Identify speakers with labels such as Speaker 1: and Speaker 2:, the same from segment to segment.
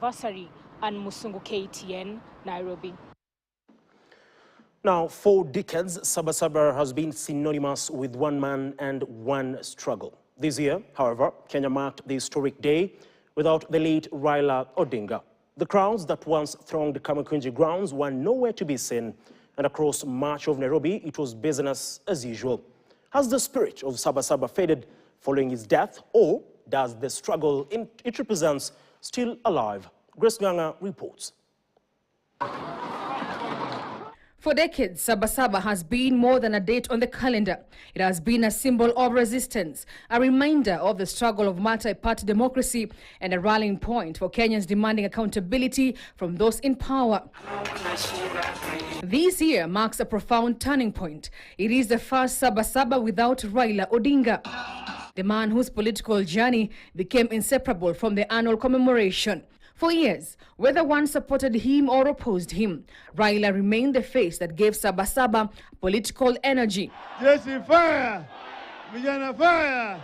Speaker 1: anniversary. And Musungu, KTN, Nairobi.
Speaker 2: Now, for decades, Saba Saba has been synonymous with one man and one struggle. This year, however, Kenya marked the historic day without the late Raila Odinga. The crowds that once thronged the Kamukunji grounds were nowhere to be seen, and across much of Nairobi, it was business as usual. Has the spirit of Saba Saba faded following his death, or does the struggle it represents still alive? Grace Nganga reports.
Speaker 3: For decades, Saba Saba has been more than a date on the calendar. It has been a symbol of resistance, a reminder of the struggle of multi-party democracy, and a rallying point for Kenyans demanding accountability from those in power. This year marks a profound turning point. It is the first Saba Saba without Raila Odinga, the man whose political journey became inseparable from the annual commemoration. For years, whether one supported him or opposed him, Raila remained the face that gave Saba Saba political energy.
Speaker 4: Jesse fire! Vijana fire!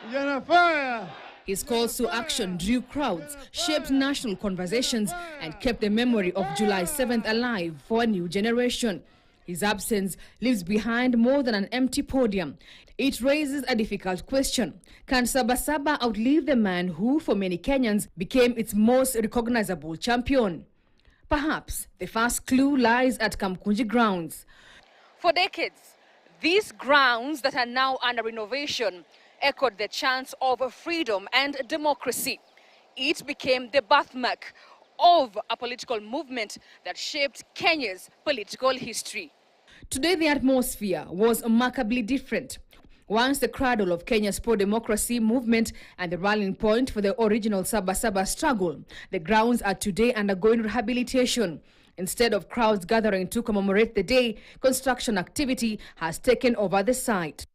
Speaker 4: Vijana fire!
Speaker 3: His calls to action drew crowds, shaped national conversations, and kept the memory of July 7th alive for a new generation. His absence leaves behind more than an empty podium. It raises a difficult question. Can Saba Saba outlive the man who, for many Kenyans, became its most recognizable champion? Perhaps the first clue lies at Kamukunji grounds. For decades, these grounds that are now under renovation echoed the chants of freedom and democracy. It became the birthmark of a political movement that shaped Kenya's political history. Today, the atmosphere was remarkably different. Once the cradle of Kenya's pro-democracy movement and the rallying point for the original Saba Saba struggle, the grounds are today undergoing rehabilitation. Instead of crowds gathering to commemorate the day, construction activity has taken over the site.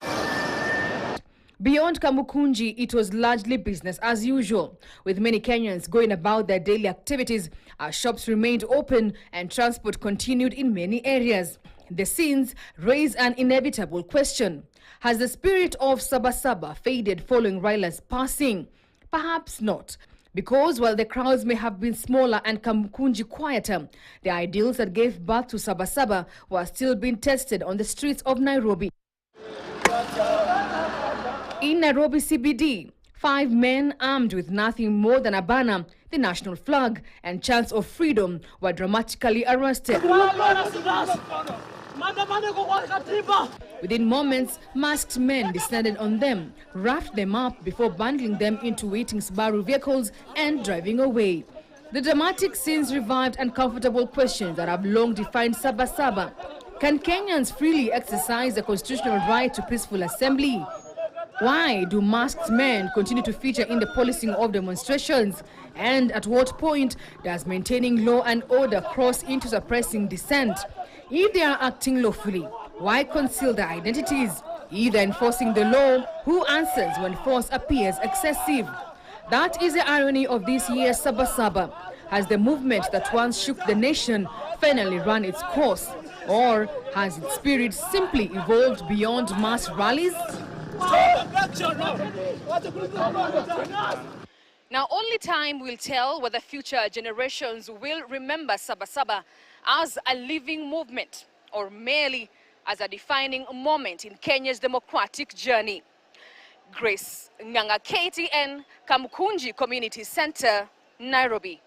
Speaker 3: Beyond Kamukunji, it was largely business as usual, with many Kenyans going about their daily activities as shops remained open and transport continued in many areas. The scenes raise an inevitable question. Has the spirit of Saba Saba faded following Raila's passing? Perhaps not, because while the crowds may have been smaller and Kamukunji quieter, the ideals that gave birth to Saba Saba were still being tested on the streets of Nairobi. In Nairobi CBD, 5 men armed with nothing more than a banner, the national flag, and chants of freedom were dramatically arrested. Within moments, masked men descended on them, roughed them up before bundling them into waiting Subaru vehicles and driving away. The dramatic scenes revived uncomfortable questions that have long defined Saba Saba. Can Kenyans freely exercise the constitutional right to peaceful assembly? Why do masked men continue to feature in the policing of demonstrations? And at what point does maintaining law and order cross into suppressing dissent? If they are acting lawfully, why conceal their identities? Either enforcing the law, who answers when force appears excessive? That is the irony of this year's Saba Saba. Has the movement that once shook the nation finally run its course? Or has its spirit simply evolved beyond mass rallies? Now, only time will tell whether future generations will remember Saba Saba as a living movement or merely as a defining moment in Kenya's democratic journey. Grace Nganga, KTN, Kamukunji Community Center, Nairobi.